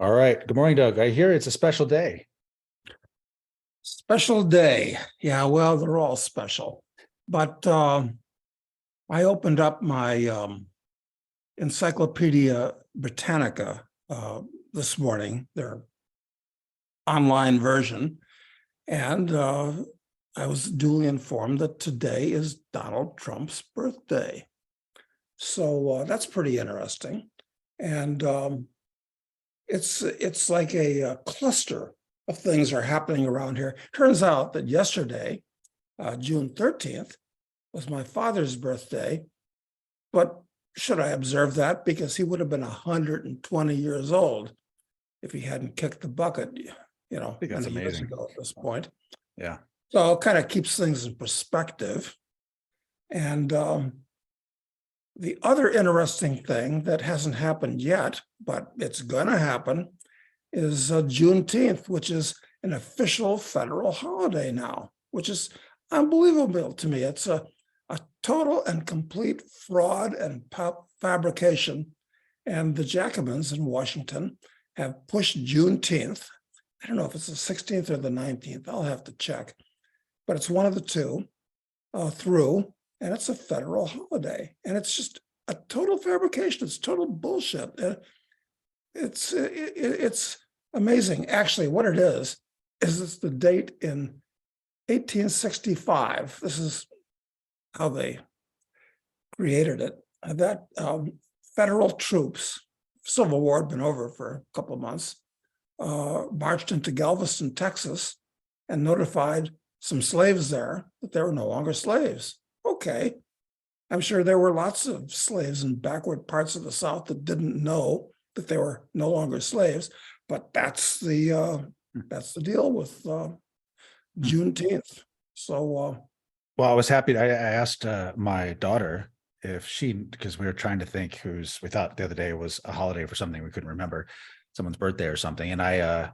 All right. Good morning, Doug. I hear it's a special day. Special day. Yeah, well, they're all special. But I opened up my Encyclopedia Britannica this morning, their online version, and I was duly informed that today is Donald Trump's birthday. So that's pretty interesting. And it's like a cluster of things are happening around here. Turns out that yesterday, June 13th, was my father's birthday. But should I observe that? Because he would have been 120 years old if he hadn't kicked the bucket, I think that's many years amazing. ago at this point. Yeah. So it kind of keeps things in perspective. And the other interesting thing that hasn't happened yet, but it's going to happen, is Juneteenth, which is an official federal holiday now, which is unbelievable to me. It's a total and complete fraud and fabrication. And the Jacobins in Washington have pushed Juneteenth. I don't know if it's the 16th or the 19th. I'll have to check. But it's one of the two through, and it's a federal holiday. And it's just a total fabrication. It's total bullshit. It's amazing. Actually, what it is it's the date in 1865. This is how they created it. That federal troops, Civil War had been over for a couple of months, marched into Galveston, Texas, and notified some slaves there that they were no longer slaves. Okay. I'm sure there were lots of slaves in backward parts of the South that didn't know that they were no longer slaves, but that's the deal with Juneteenth. So, Well, I was happy. I asked my daughter if because we were trying to think we thought the other day was a holiday for something we couldn't remember, someone's birthday or something. And I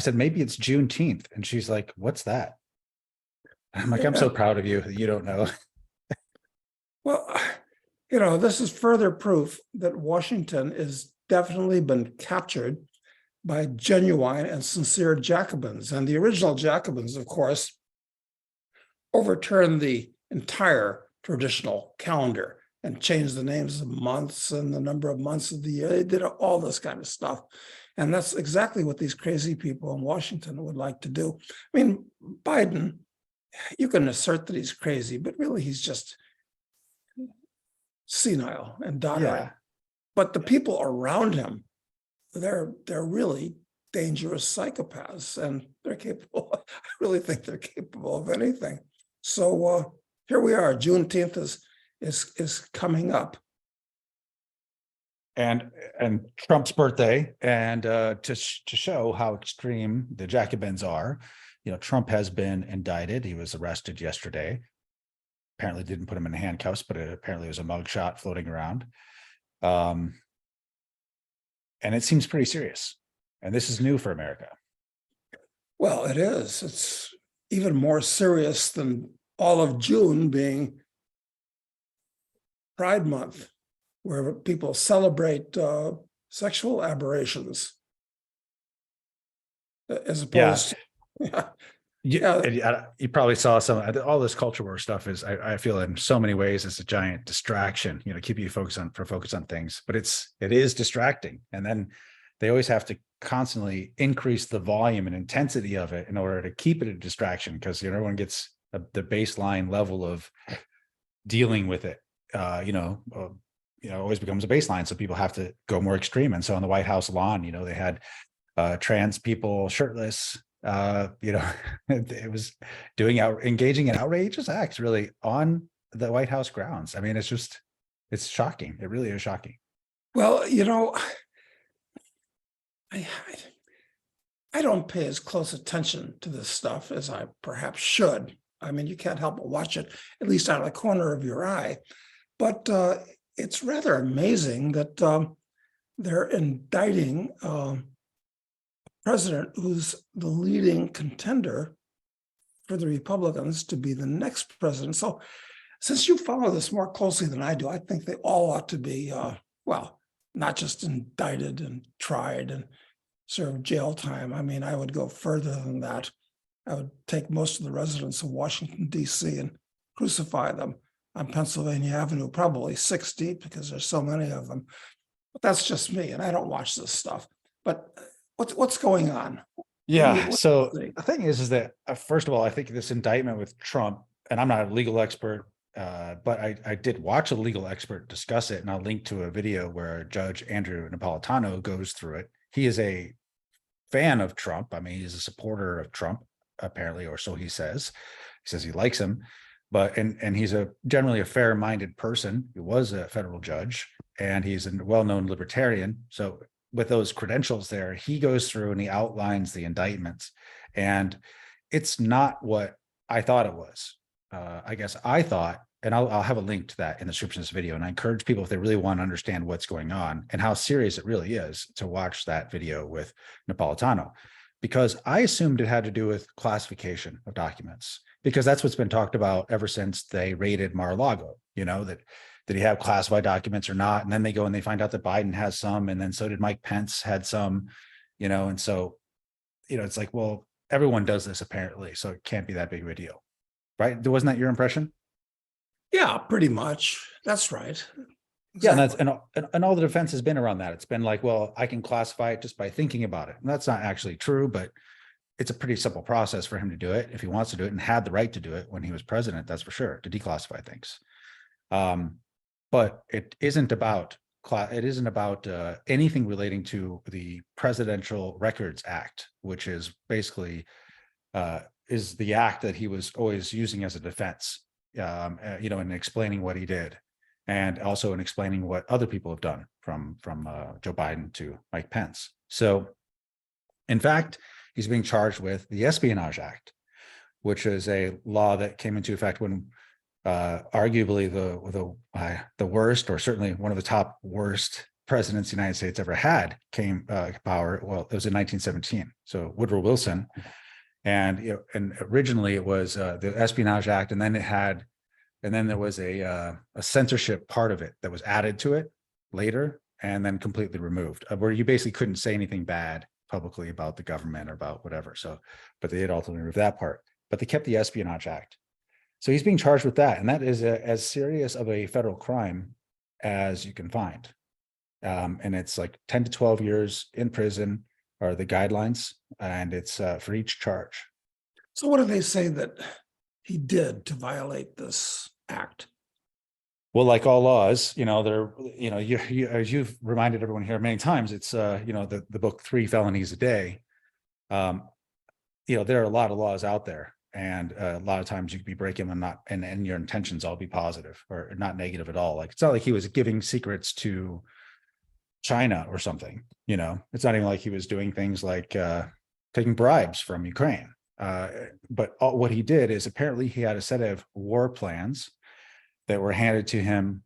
said, maybe it's Juneteenth. And she's like, what's that? I'm like, I'm so proud of you that you don't know. Well, this is further proof that Washington has definitely been captured by genuine and sincere Jacobins. And the original Jacobins, of course, overturned the entire traditional calendar and changed the names of months and the number of months of the year. They did all this kind of stuff. And that's exactly what these crazy people in Washington would like to do. I mean, Biden, you can assert that he's crazy, but really he's just senile and doddering. Yeah. But the people around him, they're really dangerous psychopaths, and they're capable. I really think they're capable of anything. So here we are. Juneteenth is coming up, and Trump's birthday, and to show how extreme the Jacobins are, Trump has been indicted. He was arrested yesterday. Apparently didn't put him in handcuffs, but apparently it was a mugshot floating around. And it seems pretty serious. And this is new for America. Well, it is. It's even more serious than all of June being Pride Month, where people celebrate sexual aberrations, as opposed to, You probably saw all this culture war stuff is, I feel in so many ways, it's a giant distraction, keep you focused on things, but it is distracting. And then they always have to constantly increase the volume and intensity of it in order to keep it a distraction, because everyone gets the baseline level of dealing with it, always becomes a baseline. So people have to go more extreme. And so on the White House lawn, they had trans people shirtless. It was engaging in outrageous acts really on the White House grounds. I mean, it's shocking. It really is shocking. Well, I don't pay as close attention to this stuff as I perhaps should. I mean, you can't help but watch it, at least out of the corner of your eye. But it's rather amazing that they're indicting president who's the leading contender for the Republicans to be the next president. So since you follow this more closely than I do, I think they all ought to be, not just indicted and tried and serve jail time. I mean, I would go further than that. I would take most of the residents of Washington, D.C. and crucify them on Pennsylvania Avenue, probably 6 deep because there's so many of them. But that's just me, and I don't watch this stuff. But what's going on? Yeah. So What do you the thing is that first of all, I think this indictment with Trump, and I'm not a legal expert, but I did watch a legal expert discuss it, and I'll link to a video where Judge Andrew Napolitano goes through it. He is a fan of Trump. I mean, he's a supporter of Trump, apparently, or so he says. He says he likes him, but and he's generally a fair-minded person. He was a federal judge, and he's a well-known libertarian. So with those credentials there, he goes through and he outlines the indictments, and it's not what I thought it was. I guess I thought, and I'll have a link to that in the description of this video, and I encourage people, if they really want to understand what's going on and how serious it really is, to watch that video with Napolitano, because I assumed it had to do with classification of documents, because that's what's been talked about ever since they raided Mar-a-Lago, that did he have classified documents or not? And then they go and they find out that Biden has some, and then so did Mike Pence had some, and so, it's like, well, everyone does this apparently, so it can't be that big of a deal, right? Wasn't that your impression? Yeah, pretty much. That's right. Yeah, and Exactly. and all the defense has been around that. It's been like, well, I can classify it just by thinking about it. And that's not actually true, but it's a pretty simple process for him to do it if he wants to do it, and had the right to do it when he was president, that's for sure, to declassify things. But it isn't about anything relating to the Presidential Records Act, which is basically is the act that he was always using as a defense, in explaining what he did, and also in explaining what other people have done, from Joe Biden to Mike Pence. So, in fact, he's being charged with the Espionage Act, which is a law that came into effect when arguably the worst, or certainly one of the top worst presidents the United States ever had came power. Well, it was in 1917. So Woodrow Wilson, and originally it was the Espionage Act, and then there was a censorship part of it that was added to it later, and then completely removed, where you basically couldn't say anything bad publicly about the government or about whatever. So, but they did ultimately remove that part, but they kept the Espionage Act. So he's being charged with that, and that is as serious of a federal crime as you can find. And it's like 10 to 12 years in prison are the guidelines, and it's for each charge. So what do they say that he did to violate this act? Well, like all laws, they're, as you've reminded everyone here many times, it's, the book 3 Felonies a Day. There are a lot of laws out there. And a lot of times you could be breaking them and your intentions all be positive or not negative at all. Like, it's not like he was giving secrets to China or something, it's not even like he was doing things like taking bribes from Ukraine. But what he did is, apparently he had a set of war plans that were handed to him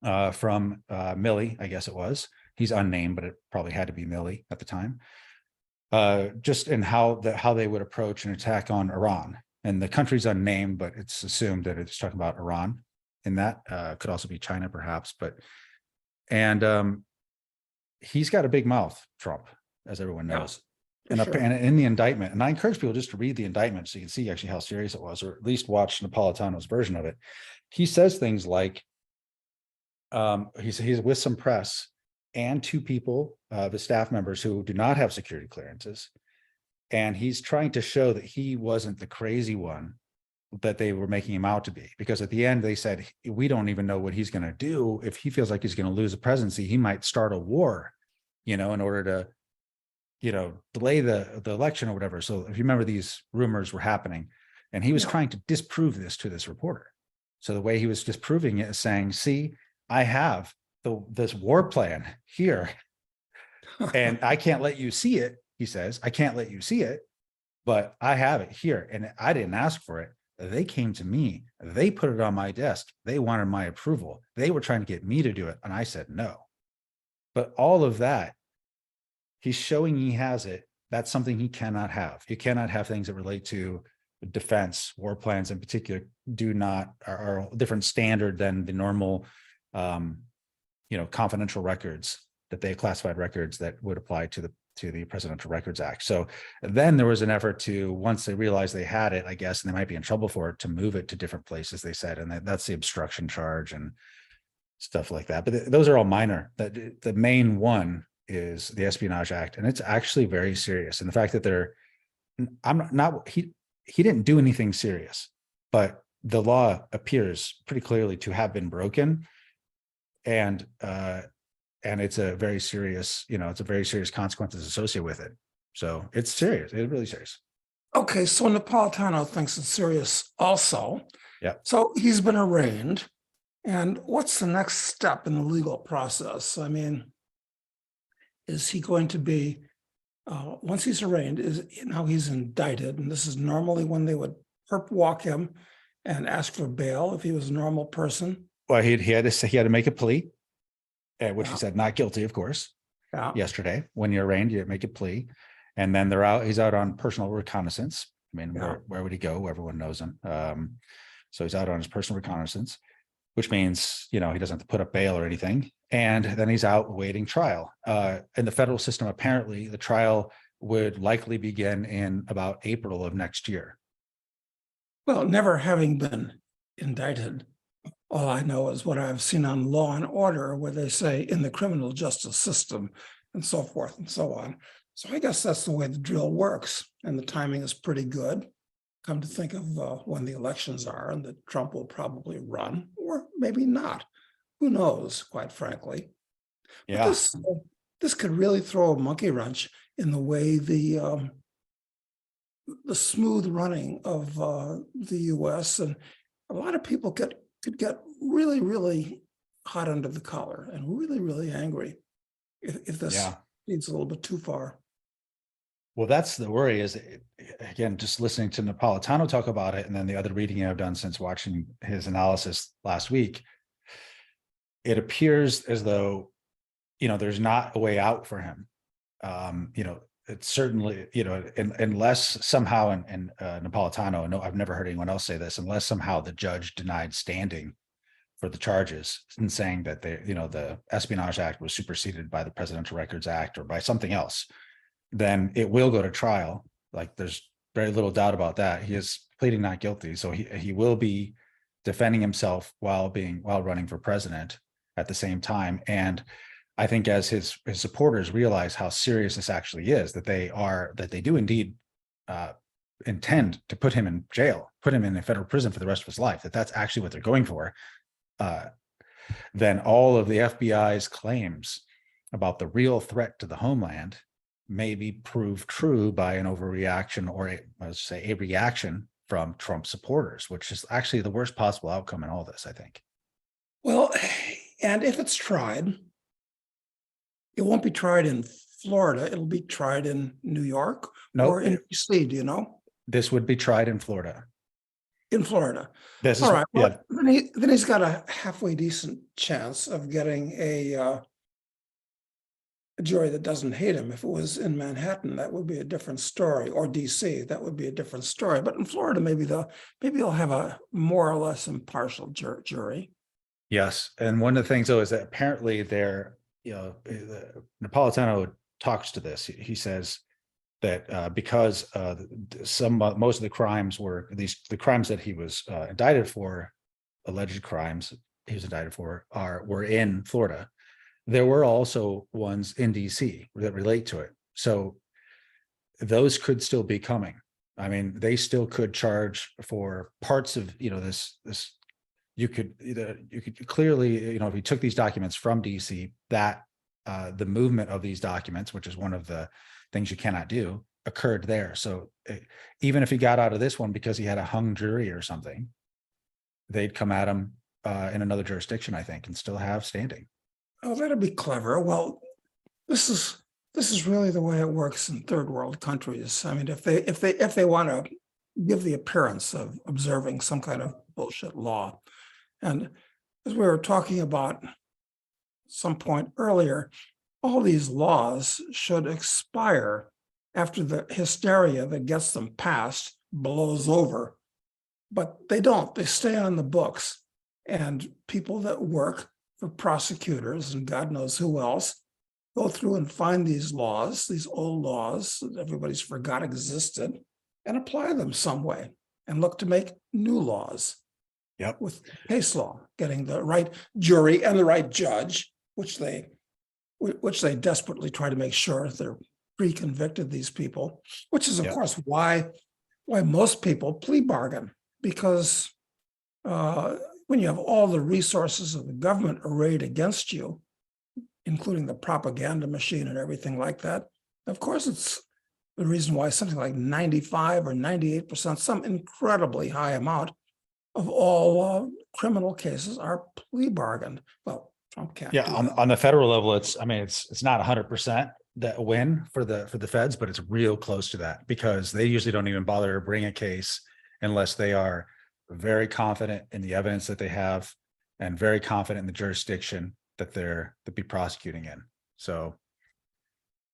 from Milley, I guess it was. He's unnamed, but it probably had to be Milley at the time. Just in how they would approach an attack on Iran. And the country's unnamed, but it's assumed that it's talking about Iran. And that could also be China, perhaps. And he's got a big mouth, Trump, as everyone knows. Yeah, and in the indictment, and I encourage people just to read the indictment so you can see actually how serious it was, or at least watch Napolitano's version of it. He says things like, he's with some press and 2 people, the staff members who do not have security clearances. And he's trying to show that he wasn't the crazy one that they were making him out to be. Because at the end, they said, we don't even know what he's going to do. If he feels like he's going to lose the presidency, he might start a war, in order to, delay the election or whatever. So if you remember, these rumors were happening, and he was trying to disprove this to this reporter. So the way he was disproving it is saying, see, I have this war plan here, and I can't let you see it. He says, I can't let you see it, but I have it here, and I didn't ask for it. They came to me. They put it on my desk. They wanted my approval. They were trying to get me to do it, and I said no. But all of that, he's showing he has it. That's something he cannot have. You cannot have things that relate to defense, war plans in particular, are a different standard than the normal confidential records, that they classified records that would apply to the to the Presidential Records Act. So then there was an effort to, once they realized they had it, I guess, and they might be in trouble for it, to move it to different places, they said, and that's the obstruction charge and stuff like that. But those are all minor. The main one is the Espionage Act, and it's actually very serious. And the fact that he didn't do anything serious, but the law appears pretty clearly to have been broken, and it's a very serious, it's a very serious consequences associated with it. So it's serious. It's really serious. Okay, so Napolitano thinks it's serious also. Yeah. So he's been arraigned. And what's the next step in the legal process? I mean, is he going to be, once he's arraigned, now he's indicted, and this is normally when they would perp walk him and ask for bail if he was a normal person? Well, he had to make a plea, which he said not guilty, of course. Yeah. Yesterday, when you're arraigned, you make a plea, and then he's out on personal reconnaissance. I mean, where would he go? Everyone knows him. So he's out on his personal reconnaissance, which means, he doesn't have to put up bail or anything. And then he's out awaiting trial. In the federal system, apparently the trial would likely begin in about April of next year. Well, never having been indicted, all I know is what I've seen on Law and Order, where they say in the criminal justice system and so forth and so on. So I guess that's the way the drill works. And the timing is pretty good. Come to think of when the elections are, and that Trump will probably run, or maybe not. Who knows, quite frankly. Yeah. But this could really throw a monkey wrench in the way the smooth running of the U.S. And a lot of people could get really, really hot under the collar and really, really angry if this leads a little bit too far. Well, that's the worry, is, again, just listening to Napolitano talk about it, and then the other reading I've done since watching his analysis last week, it appears as though, there's not a way out for him. It's certainly, unless somehow, and Napolitano, no, I've never heard anyone else say this, unless somehow the judge denied standing for the charges and saying that the Espionage Act was superseded by the Presidential Records Act or by something else, then it will go to trial. Like, there's very little doubt about that. He is pleading not guilty, so he will be defending himself while running for president at the same time. And I think as his supporters realize how serious this actually is, that they do indeed intend to put him in jail, put him in a federal prison for the rest of his life, that's actually what they're going for, then all of the FBI's claims about the real threat to the homeland may be proved true by an overreaction, or a reaction from Trump supporters, which is actually the worst possible outcome in all this, I think. Well, and if it's tried, it won't be tried in Florida. It'll be tried in New York or in DC, do you know? This would be tried in Florida. In Florida. All right. Well, then he's got a halfway decent chance of getting a jury that doesn't hate him. If it was in Manhattan, that would be a different story, or DC, that would be a different story. But in Florida, maybe they'll have a more or less impartial jury. Yes, and one of the things, though, is that apparently Napolitano talks to this. He says that because most of the crimes were, at least the crimes that he was indicted for, alleged crimes he was indicted for, were in Florida. There were also ones in DC that relate to it. So those could still be coming. I mean, they still could charge for parts of, this, you could clearly, if you took these documents from DC, that the movement of these documents, which is one of the things you cannot do, occurred there. So even if he got out of this one because he had a hung jury or something, they'd come at him in another jurisdiction, I think, and still have standing. Oh, that'd be clever. Well, this is really the way it works in third world countries. I mean, if they want to give the appearance of observing some kind of bullshit law, and as we were talking about some point earlier, all these laws should expire after the hysteria that gets them passed blows over, but they don't. They stay on the books, and people that work for prosecutors and God knows who else go through and find these laws, these old laws that everybody's forgot existed, and apply them some way, and look to make new laws. Yep. With case law, getting the right jury and the right judge, which they desperately try to make sure they're pre-convicted, these people, which is of Yep. course why most people plea bargain, because when you have all the resources of the government arrayed against you, including the propaganda machine and everything like that, of course it's the reason why something like 95 or 98%, some incredibly high amount of all criminal cases are plea bargained. Well, Trump can't Yeah, do on, that. on the federal level, it's not 100% that win for the feds, but it's real close to that, because they usually don't even bother to bring a case unless they are very confident in the evidence that they have and very confident in the jurisdiction that they'll be prosecuting in. So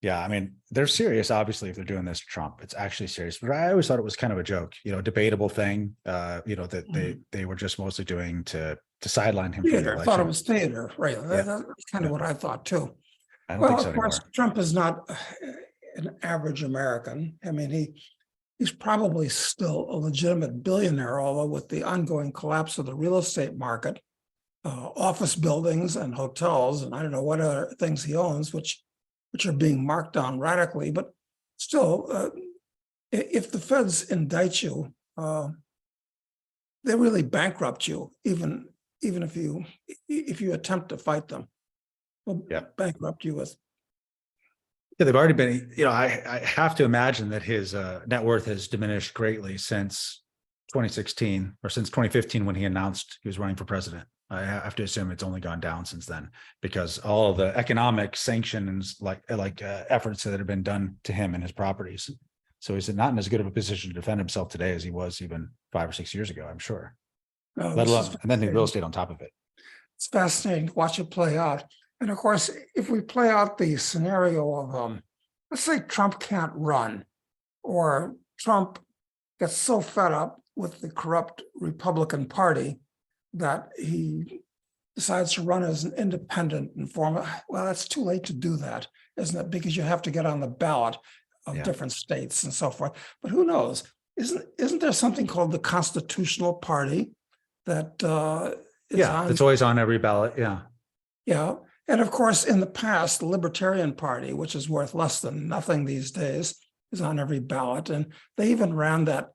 yeah, I mean, they're serious, obviously, if they're doing this to Trump. It's actually serious. But I always thought it was kind of a joke, debatable thing, that they were just mostly doing to sideline him from the Theater, I thought it election. was theater, right? Yeah. That's kind of Yeah. what I thought too. I don't Well, think so of course, anymore. Trump is not an average American. I mean, he's probably still a legitimate billionaire, although with the ongoing collapse of the real estate market, office buildings and hotels, and I don't know what other things he owns, which are being marked down radically. But still, if the feds indict you, they really bankrupt you, even if you attempt to fight them. Will bankrupt you with. Yeah, they've already been, I have to imagine that his net worth has diminished greatly since 2016 or since 2015 when he announced he was running for president. I have to assume it's only gone down since then, because all of the economic sanctions, like efforts that have been done to him and his properties. So he's not in as good of a position to defend himself today as he was even 5 or 6 years ago, I'm sure. Let alone, and then the real estate on top of it. It's fascinating to watch it play out. And of course, if we play out the scenario of, let's say Trump can't run, or Trump gets so fed up with the corrupt Republican Party that he decides to run as an independent and form. Well, that's too late to do that, isn't it? Because you have to get on the ballot of different states and so forth. But who knows? Isn't there something called the Constitutional Party that it's always on every ballot. Yeah. And of course, in the past, the Libertarian Party, which is worth less than nothing these days, is on every ballot. And they even ran that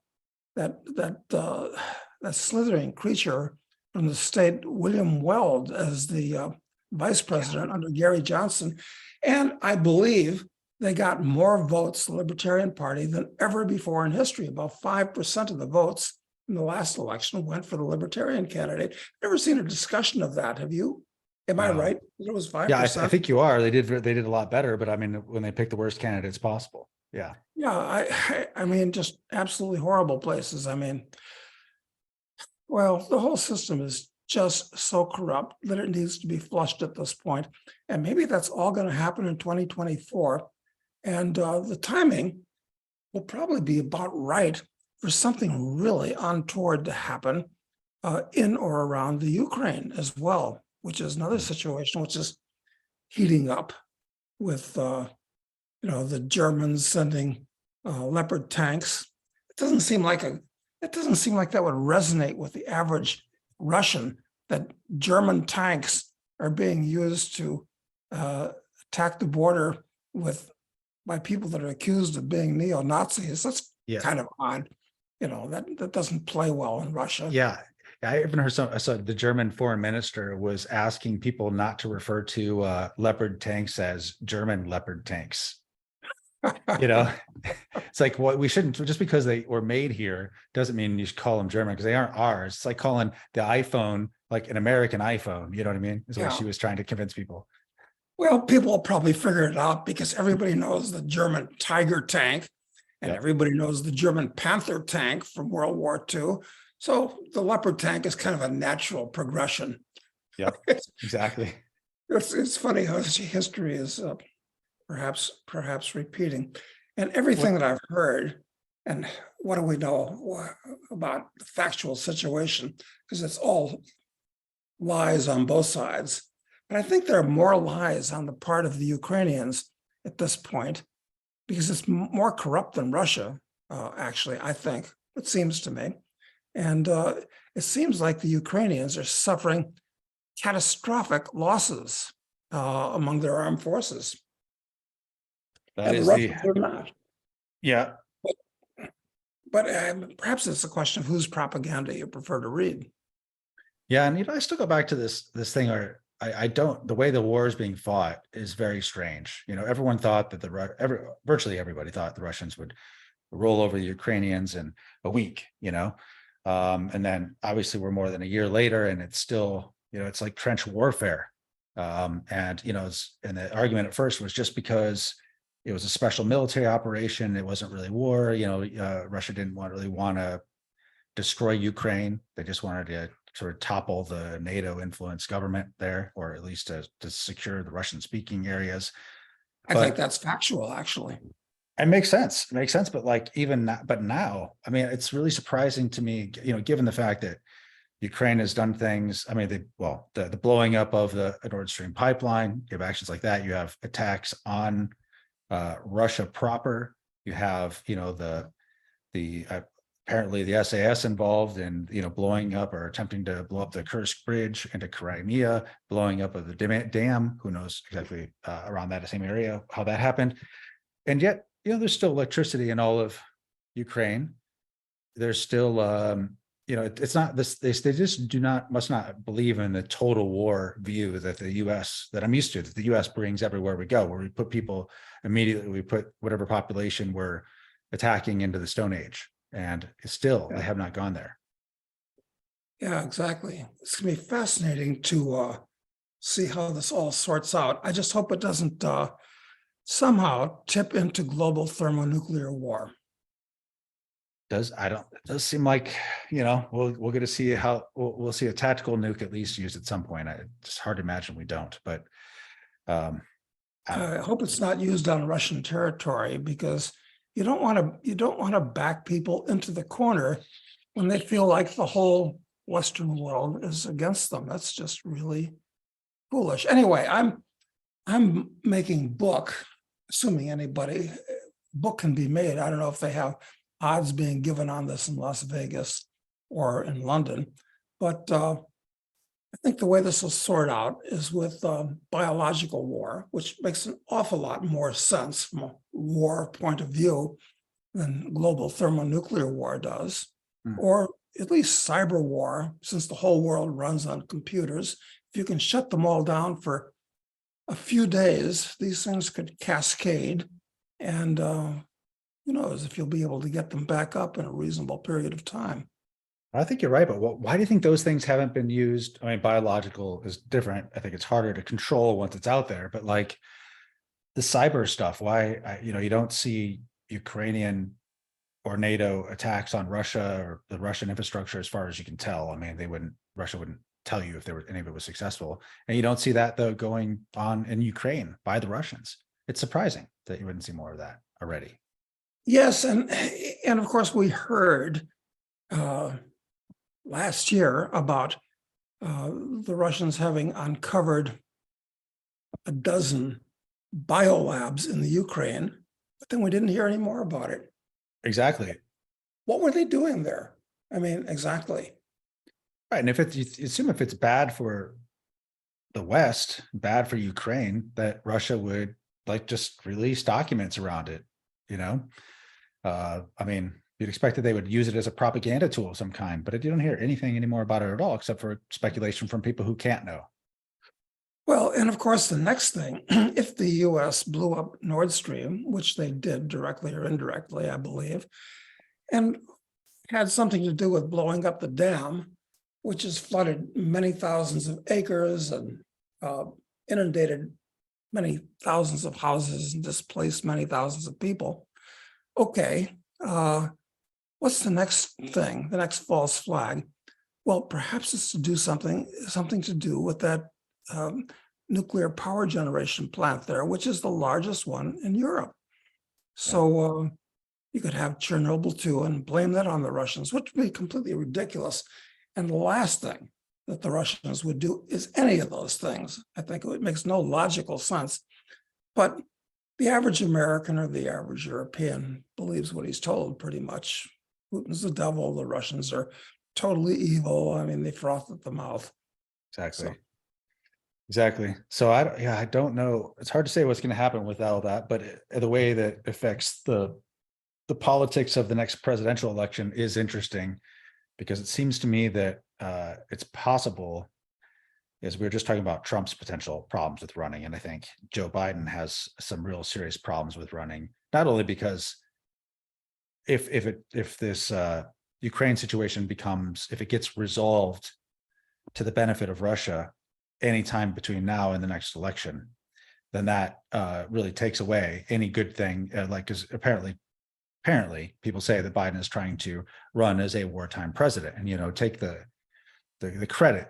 slithering creature from the state, William Weld, as the vice president under Gary Johnson. And I believe they got more votes, the Libertarian Party, than ever before in history. About 5% of the votes in the last election went for the Libertarian candidate. Never seen a discussion of that. Have you? Am I right? It was 5%. Yeah, I think you are. They did a lot better, but I mean, when they picked the worst candidates possible. Yeah. Yeah, I mean, just absolutely horrible places. I mean, well, the whole system is just so corrupt that it needs to be flushed at this point. And maybe that's all going to happen in 2024. And the timing will probably be about right for something really untoward to happen in or around the Ukraine as well, which is another situation which is heating up with, the Germans sending Leopard tanks. It doesn't seem like that would resonate with the average Russian, that German tanks are being used to attack the border by people that are accused of being neo-Nazis. That's kind of odd. That doesn't play well in Russia. Yeah. I even heard I saw the German foreign minister was asking people not to refer to Leopard tanks as German Leopard tanks. It's like, what we shouldn't, just because they were made here doesn't mean you should call them German, because they aren't ours. It's like calling the iPhone like an American iPhone. You know what I mean? Is what she was trying to convince people. Well, people will probably figure it out, because everybody knows the German Tiger tank, and everybody knows the German Panther tank from World War II. So the Leopard tank is kind of a natural progression. Yeah, exactly. It's funny how history is perhaps repeating. And everything that I've heard, and what do we know about the factual situation? Because it's all lies on both sides. But I think there are more lies on the part of the Ukrainians at this point, because it's more corrupt than Russia, actually, I think, it seems to me. And it seems like the Ukrainians are suffering catastrophic losses among their armed forces. That And the is Russians are not. yeah. But perhaps it's a question of whose propaganda you prefer to read. Yeah, and I still go back to this thing, or I don't. The way the war is being fought is very strange. Everyone thought that virtually everybody thought the Russians would roll over the Ukrainians in a week. And then obviously we're more than a year later, and it's still it's like trench warfare. And and the argument at first was just because it was a special military operation, it wasn't really war. Russia didn't really want to destroy Ukraine. They just wanted to sort of topple the NATO influenced government there, or at least to secure the Russian speaking areas. I think that's factual, actually. It makes sense. It makes sense. But now, I mean, it's really surprising to me, given the fact that Ukraine has done things. I mean, the blowing up of the Nord Stream pipeline, you have actions like that. You have attacks on Russia proper. You have, apparently the SAS involved in, blowing up or attempting to blow up the Kursk bridge into Crimea, blowing up of the dam. Who knows exactly around that same area how that happened? And yet, there's still electricity in all of Ukraine. There's still, it's not this. They just must not believe in the total war view that the U.S. that I'm used to, that the U.S. brings everywhere we go, where we put people immediately, we put whatever population we're attacking into the Stone Age, and still they have not gone there. Yeah, exactly. It's gonna be fascinating to see how this all sorts out. I just hope it doesn't somehow tip into global thermonuclear war. It does seem like, we're going to see how we'll see a tactical nuke at least used at some point. It's hard to imagine we don't, but I hope it's not used on Russian territory, because you don't want to back people into the corner when they feel like the whole Western world is against them. That's just really foolish. Anyway, I'm making book, assuming book can be made. I don't know if they have odds being given on this in Las Vegas or in London, but I think the way this will sort out is with biological war, which makes an awful lot more sense from a war point of view than global thermonuclear war does, or at least cyber war, since the whole world runs on computers. If you can shut them all down for a few days, these things could cascade, and who knows if you'll be able to get them back up in a reasonable period of time. I think you're right, but why do you think those things haven't been used? I mean, biological is different. I think it's harder to control once it's out there, but like the cyber stuff, why, you don't see Ukrainian or NATO attacks on Russia or the Russian infrastructure, as far as you can tell. I mean, Russia wouldn't tell you if any of it was successful. And you don't see that though going on in Ukraine by the Russians. It's surprising that you wouldn't see more of that already. Yes, and of course we heard last year about the Russians having uncovered a dozen biolabs in the Ukraine, but then we didn't hear any more about it. Exactly. What were they doing there? I mean, exactly. Right. And you assume if it's bad for the West, bad for Ukraine, that Russia would just release documents around it, I mean, you'd expect that they would use it as a propaganda tool of some kind, but you don't hear anything anymore about it at all, except for speculation from people who can't know. Well, and of course, the next thing, if the US blew up Nord Stream, which they did directly or indirectly, I believe, and had something to do with blowing up the dam, which has flooded many thousands of acres and inundated many thousands of houses and displaced many thousands of people. Okay, what's the next thing, the next false flag? Well, perhaps it's to do something to do with that nuclear power generation plant there, which is the largest one in Europe. So you could have Chernobyl too and blame that on the Russians, which would be completely ridiculous. And the last thing, that the Russians would do is any of those things. I think it makes no logical sense. But the average American or the average European believes what he's told pretty much. Putin's the devil, the Russians are totally evil. I mean, they froth at the mouth. Exactly. So- Exactly. So I don't know. It's hard to say what's going to happen with all that, but the way that affects the politics of the next presidential election is interesting, because it seems to me that it's possible, as we were just talking about Trump's potential problems with running, and I think Joe Biden has some real serious problems with running, not only because if this Ukraine situation if it gets resolved to the benefit of Russia anytime between now and the next election, then that really takes away any good thing. Because apparently people say that Biden is trying to run as a wartime president, and take the credit.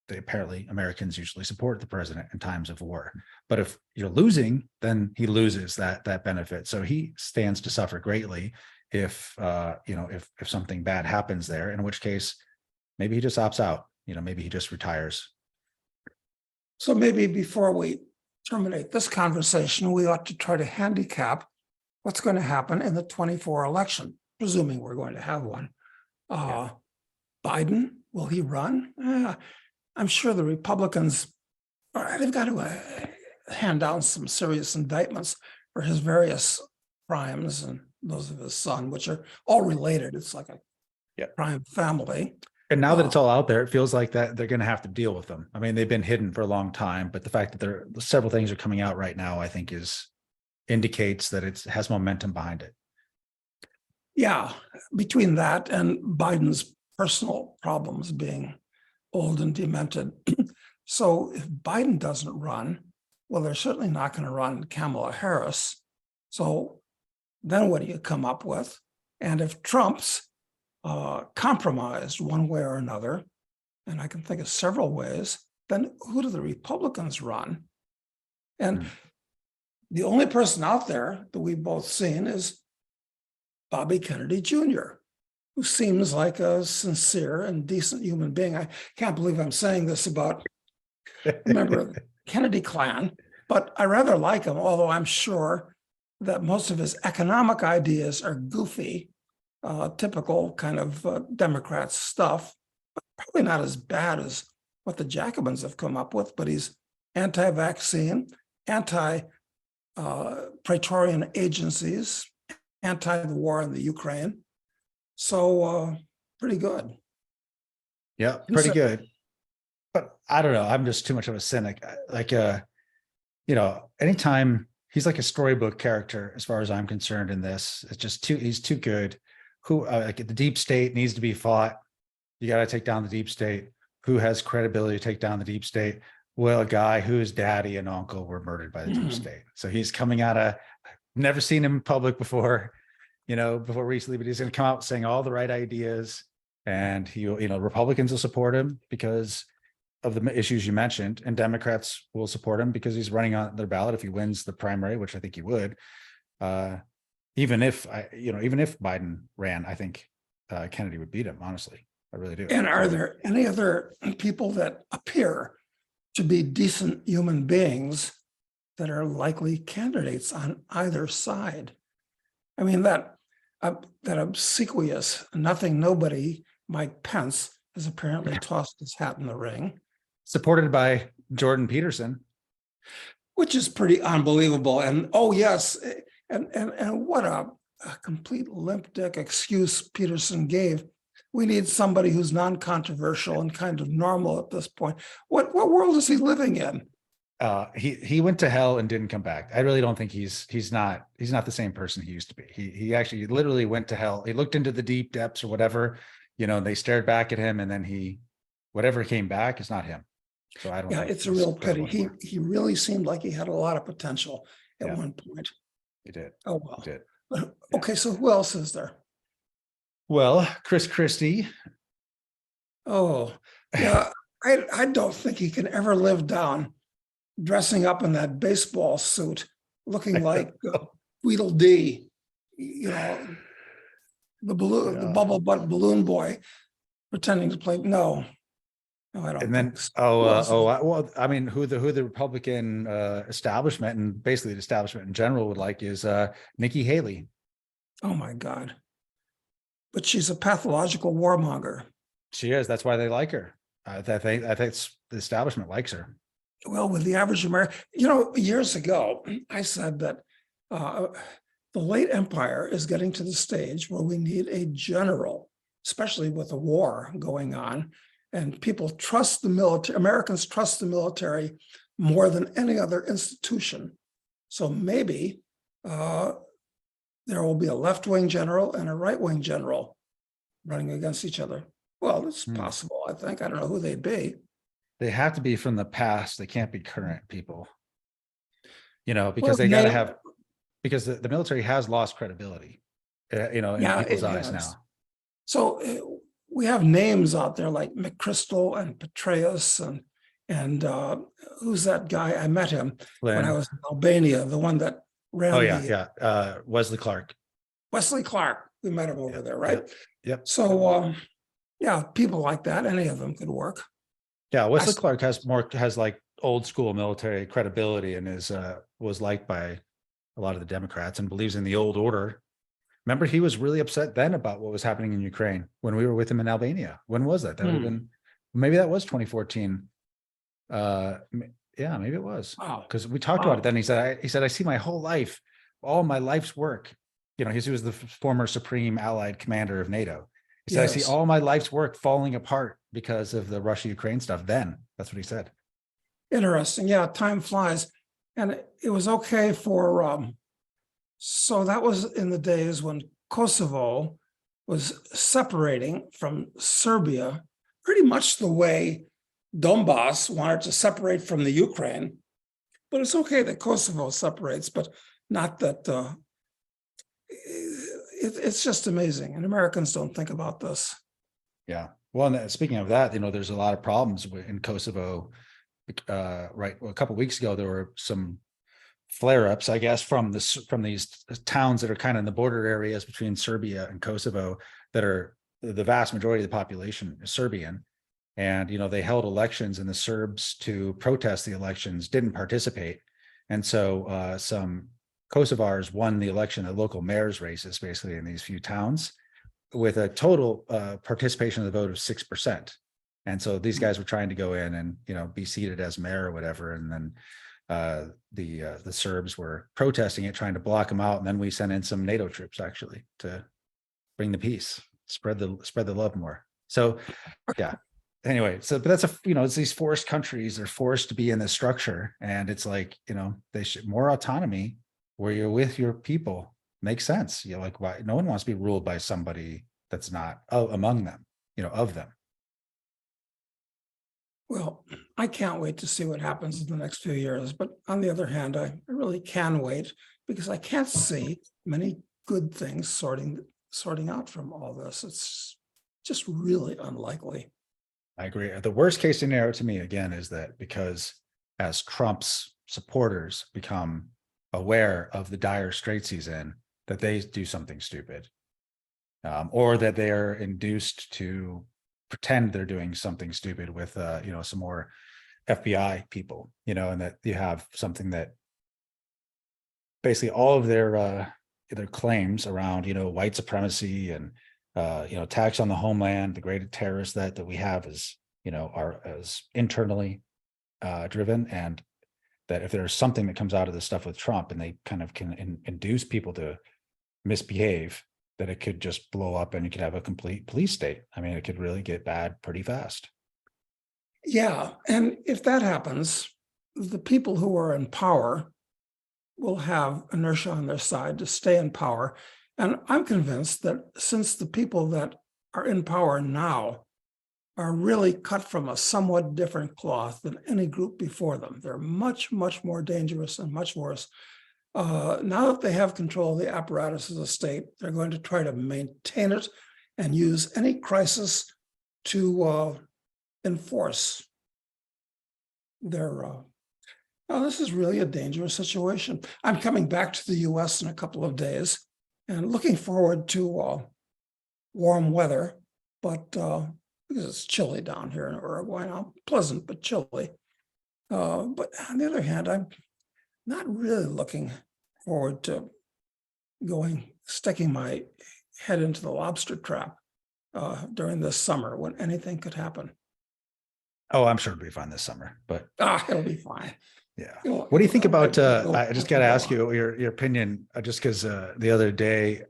Apparently Americans usually support the president in times of war, but if you're losing, then he loses that benefit. So he stands to suffer greatly if something bad happens there. In which case, maybe he just opts out. Maybe he just retires. So maybe before we terminate this conversation, we ought to try to handicap what's going to happen in the 24 election, presuming we're going to have one. Biden, will he run? I'm sure the Republicans, they've got to hand down some serious indictments for his various crimes and those of his son, which are all related. It's like a crime family. And now that it's all out there, it feels like that they're going to have to deal with them. I mean, they've been hidden for a long time, but the fact that several things are coming out right now, I think indicates that it has momentum behind it. Yeah, between that and Biden's personal problems being old and demented. So if Biden doesn't run, well, they're certainly not going to run Kamala Harris. So then what do you come up with? And if Trump's compromised one way or another, and I can think of several ways, then who do the Republicans run? And the only person out there that we've both seen is Bobby Kennedy Jr., who seems like a sincere and decent human being. I can't believe I'm saying this about a member of the Kennedy clan, but I rather like him, although I'm sure that most of his economic ideas are goofy, typical kind of Democrat stuff, but probably not as bad as what the Jacobins have come up with, but he's anti-vaccine, anti-Praetorian agencies, anti the war in the Ukraine. So pretty good. Yeah, pretty good. But I don't know. I'm just too much of a cynic. Anytime he's like a storybook character, as far as I'm concerned in this, it's just he's too good. The deep state needs to be fought. You got to take down the deep state. Who has credibility to take down the deep state? Well, a guy whose daddy and uncle were murdered by the deep state. So he's coming out of, never seen him in public before recently, but he's going to come out saying all the right ideas, and Republicans will support him because of the issues you mentioned, and Democrats will support him because he's running on their ballot if he wins the primary, which I think he would. Even if Biden ran, I think Kennedy would beat him. Honestly, I really do. And are there any other people that appear to be decent human beings that are likely candidates on either side? I mean, that obsequious nothing nobody Mike Pence has apparently tossed his hat in the ring, supported by Jordan Peterson, which is pretty unbelievable. And oh yes, and what a complete limp dick excuse Peterson gave. We need somebody who's non-controversial and kind of normal at this point. What world is he living in? He went to hell and didn't come back. I really don't think he's not the same person he used to be. He actually literally went to hell. He looked into the deep depths or whatever, they stared back at him, and then whatever came back is not him. So I don't. Yeah, it's a real pity. He really seemed like he had a lot of potential at one point. He did. Oh well. He did. But, okay, so who else is there? Well, Chris Christie. Oh, yeah. I don't think he can ever live down dressing up in that baseball suit, looking like Tweedledee, the bubble butt balloon boy, pretending to play. No, No, I don't And then, think so. Who else is- well, I mean, who the Republican establishment and basically the establishment in general would like is Nikki Haley. oh my God. But she's a pathological warmonger. She is. That's why they like her. I think the establishment likes her. Well, with the average American, years ago, I said that the late empire is getting to the stage where we need a general, especially with a war going on, and people trust the military. Americans trust the military more than any other institution. So maybe there will be a left-wing general and a right-wing general running against each other. Well, it's possible, I think. I don't know who they'd be. They have to be from the past. They can't be current people, because Well, they got to have, because the military has lost credibility, in people's eyes has. now. So we have names out there like McChrystal and Petraeus and who's that guy? I met him when I was in Albania, the one that ran. Oh yeah. Wesley Clark. Wesley Clark. We met him over there, right? Yep. So yeah, people like that, any of them could work. Yeah, Wesley Clark has like old school military credibility and was liked by a lot of the Democrats and believes in the old order. Remember, he was really upset then about what was happening in Ukraine when we were with him in Albania. When was that? That would have been, maybe that was 2014. Yeah, maybe it was. Wow. Because we talked about it then. He said, I see my whole life, all my life's work. He was the former supreme allied commander of NATO. He said, I see all my life's work falling apart because of the Russia-Ukraine stuff. Then that's what he said. Interesting. Yeah, time flies. And it was okay for, so that was in the days when Kosovo was separating from Serbia, pretty much the way Donbass wanted to separate from the Ukraine. But it's okay that Kosovo separates, but not that, it's just amazing. And Americans don't think about this. Yeah. Well, and speaking of that, there's a lot of problems in Kosovo. Right. Well, a couple of weeks ago, there were some flare-ups, I guess, from these towns that are kind of in the border areas between Serbia and Kosovo that are the vast majority of the population is Serbian. And, they held elections and the Serbs to protest the elections didn't participate. And so some Kosovars won the election, the local mayor's races, basically in these few towns with a total participation of the vote of 6%. And so these guys were trying to go in and, be seated as mayor or whatever. And then the Serbs were protesting it, trying to block them out. And then we sent in some NATO troops actually to bring the peace, spread the love more. So, yeah. Anyway, but that's it's these forced countries, they're forced to be in this structure. And it's like, they should more autonomy where you're with your people makes sense. You're like, why? No one wants to be ruled by somebody that's not among them, of them. Well, I can't wait to see what happens in the next few years. But on the other hand, I really can wait because I can't see many good things sorting out from all this. It's just really unlikely. I agree. The worst case scenario to me, again, is that because as Trump's supporters become aware of the dire straits he's in, that they do something stupid, or that they are induced to pretend they're doing something stupid with, some more FBI people, and that you have something that basically all of their claims around, white supremacy and, attacks on the homeland, the great terrorists that we have is, are as internally driven, and that if there's something that comes out of this stuff with Trump and they kind of can induce people to misbehave, that it could just blow up and you could have a complete police state. I mean, it could really get bad pretty fast. Yeah. And if that happens, the people who are in power will have inertia on their side to stay in power. And I'm convinced that since the people that are in power now are really cut from a somewhat different cloth than any group before them, they're much, much more dangerous and much worse. Now that they have control of the apparatus of the state, they're going to try to maintain it and use any crisis to enforce their. Now, this is really a dangerous situation. I'm coming back to the U.S. in a couple of days and looking forward to warm weather, but because it's chilly down here in Uruguay now, pleasant but chilly. But on the other hand, I'm not really looking forward to sticking my head into the lobster trap during this summer when anything could happen. Oh, I'm sure it'll be fun this summer, but It'll be fine. yeah. It'll- What do you think it'll- about, I just got to it'll ask you your opinion, just because the other day,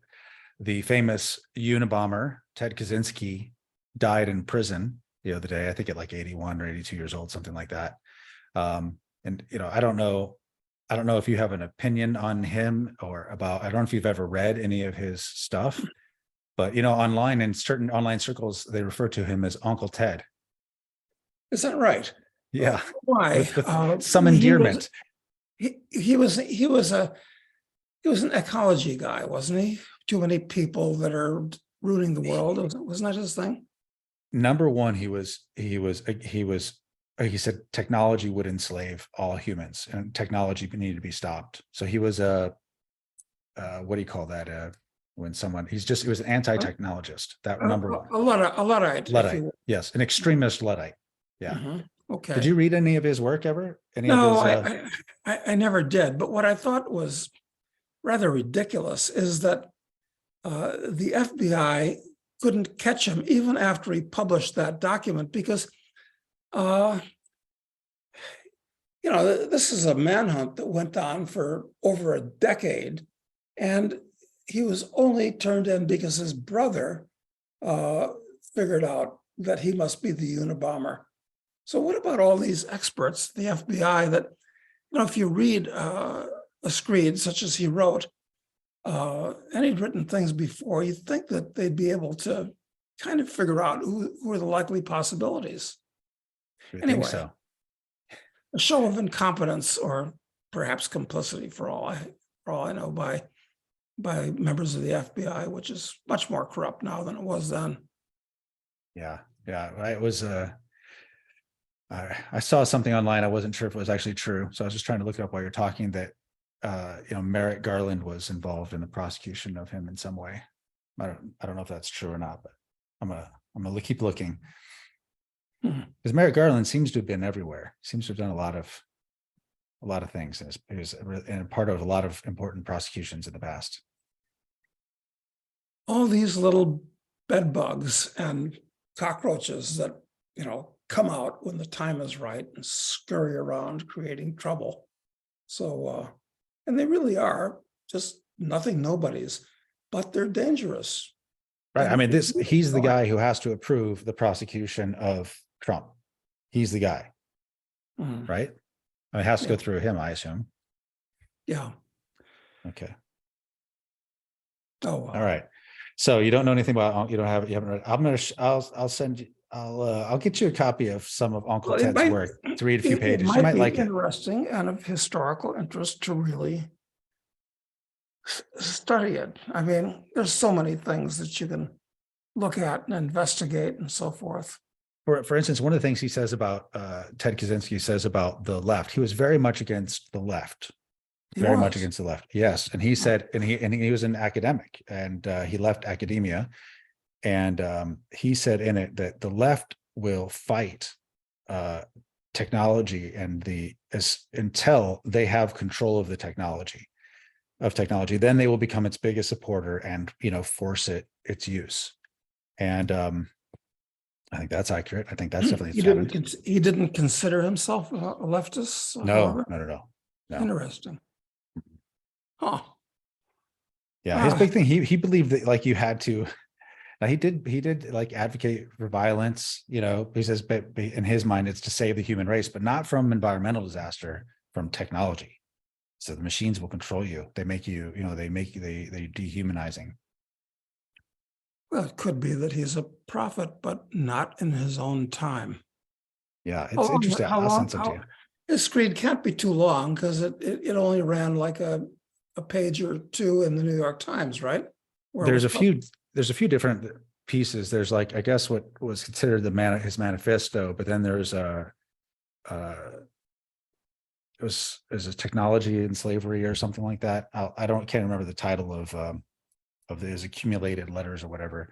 the famous Unabomber, Ted Kaczynski, died in prison the other day, I think at like 81 or 82 years old, something like that. And, you know, I don't know if you have an opinion on him or about, I don't know if you've ever read any of his stuff, but, you know, online, in certain online circles, they refer to him as Uncle Ted. Is that right? Yeah. Why? With some endearment. He was an ecology guy, wasn't he? Too many people that are ruining the world. Wasn't that his thing? Number one, he said technology would enslave all humans and technology needed to be stopped. So he was what do you call that? When someone, he was an anti-technologist. That number one. A Luddite. Luddite. Yes, an extremist Luddite. Yeah. Okay. Did you read any of his work ever? No, I never did. But what I thought was rather ridiculous is that the FBI couldn't catch him even after he published that document because, you know, this is a manhunt that went on for over a decade, and he was only turned in because his brother figured out that he must be the Unabomber. So what about all these experts, the FBI, that, you know, if you read a screed such as he wrote, and he'd written things before, you'd think that they'd be able to kind of figure out who are the likely possibilities. Anyway, so. A show of incompetence or perhaps complicity for all I know by members of the FBI, which is much more corrupt now than it was then. Yeah. It was I saw something online. I wasn't sure if it was actually true, so I was just trying to look it up while you're talking. That you know, Merrick Garland was involved in the prosecution of him in some way. I don't know if that's true or not, but I'm gonna keep looking, because Merrick Garland seems to have been everywhere. Seems to have done a lot of things, and he was part of a lot of important prosecutions in the past. All these little bed bugs and cockroaches that, you know, come out when the time is right and scurry around creating trouble. So, and they really are just nothing, nobodies, but they're dangerous. Right. I mean, he's the guy who has to approve the prosecution of Trump. He's the guy, right? I mean, it has to go through him, I assume. Yeah. Okay. Oh, wow. All right. So you don't know anything about, you haven't read. I'll send you, I'll get you a copy of some of Uncle Ted's work to read a few pages. You might like it. Interesting and of historical interest to really study it. I mean, there's so many things that you can look at and investigate and so forth. For instance, one of the things he says about Ted Kaczynski says about the left, he was very much against the left. Very much against the left. Yes. And he said, and he was an academic, and he left academia. And he said in it that the left will fight technology until they have control of the technology. Then they will become its biggest supporter and, you know, force its use. And I think that's accurate. I think that's definitely he didn't consider himself a leftist. No. Interesting. Huh. Yeah, his big thing, he believed that, like, you had to. Now he did like advocate for violence, you know. He says, but in his mind, it's to save the human race, but not from environmental disaster, from technology. So the machines will control you. They make you, you know, they dehumanizing. Well, it could be that he's a prophet, but not in his own time. Yeah, it's interesting. I'll send some to you. His screed can't be too long because it only ran like a page or two in the New York Times, right? There's a few different pieces. There's, like, I guess what was considered his manifesto, but then there's it was a technology and slavery or something like that. Can't remember the title of his accumulated letters or whatever.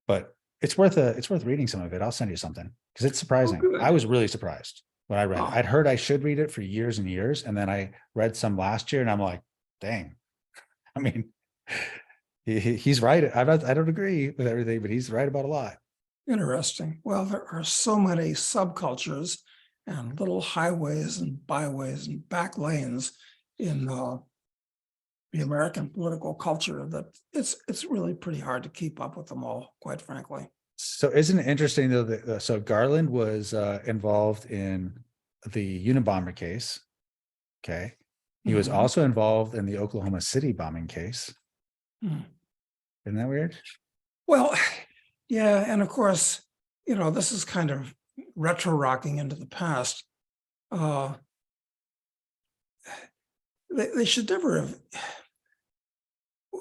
But it's worth reading some of it. I'll send you something because it's surprising. good. I was really surprised when I read it. Oh. I'd heard I should read it for years and years, and then I read some last year, and I'm like, dang. I mean, he's right. I don't agree with everything, but he's right about a lot. Interesting. Well, there are so many subcultures and little highways and byways and back lanes in the American political culture that it's really pretty hard to keep up with them all, quite frankly. So isn't it interesting though that so Garland was involved in the Unabomber case. Okay. He was Mhm. also involved in the Oklahoma City bombing case. Hmm. Isn't that weird? Well, yeah, and of course, this is kind of retro rocking into the past. They should never have.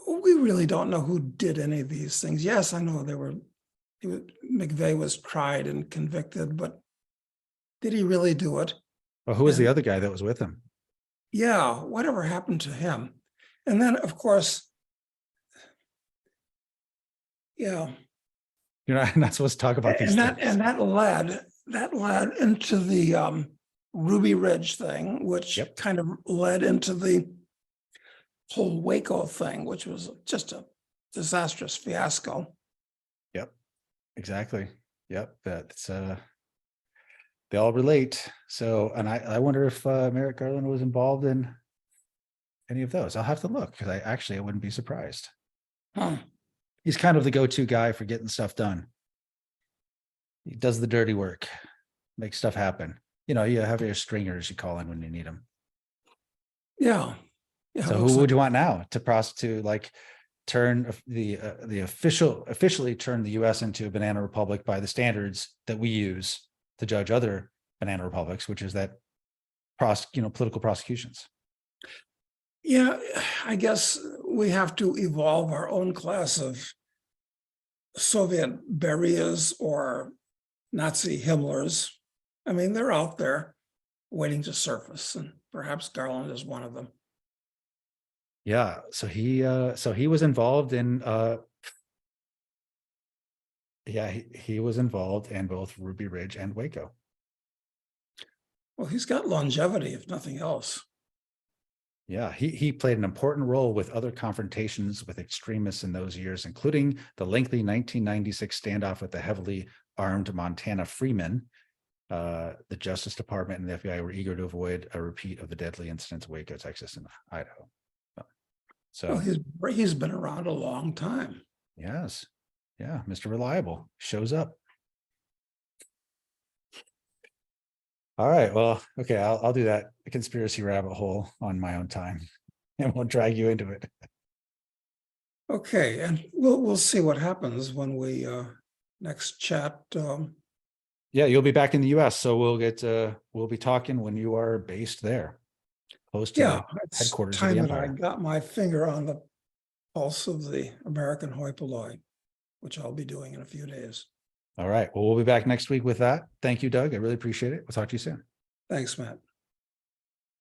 We really don't know who did any of these things. Yes, I know McVeigh was tried and convicted, but did he really do it? Well, who was the And other guy that was with him? yeah, whatever happened to him? And then, of course, yeah, You're not supposed to talk about these and things. that led into the Ruby Ridge thing, which Yep. kind of led into the whole Waco thing, which was just a disastrous fiasco. Yep. Exactly. Yep. That's they all relate. So, and I wonder if Merrick Garland was involved in any of those. I'll have to look because I wouldn't be surprised. Huh. He's kind of the go-to guy for getting stuff done. He does the dirty work, makes stuff happen. You have your stringers you call in when you need them. Yeah. Yeah. So who would you want now to like turn officially turn the U.S. into a banana republic by the standards that we use to judge other banana republics, which is that political prosecutions. Yeah, I guess we have to evolve our own class of Soviet Berias or Nazi Himmlers. I mean, they're out there waiting to surface, and perhaps Garland is one of them. Yeah, so he was involved in he was involved in both Ruby Ridge and Waco. Well, he's got longevity, if nothing else. Yeah, he played an important role with other confrontations with extremists in those years, including the lengthy 1996 standoff with the heavily armed Montana Freemen. The Justice Department and the FBI were eager to avoid a repeat of the deadly incidents in Waco, Texas, and Idaho. So well, he's been around a long time. Yes. Yeah, Mr. Reliable shows up. All right. Well, okay, I'll do that conspiracy rabbit hole on my own time, and we'll drag you into it. Okay, and we'll see what happens when we next chat. Yeah, you'll be back in the U.S., so we'll be talking when you are based there, close to the headquarters of the time that I empire. got my finger on the pulse of the American hoi polloi, which I'll be doing in a few days. All right. Well, we'll be back next week with that. Thank you, Doug. I really appreciate it. We'll talk to you soon. Thanks, Matt.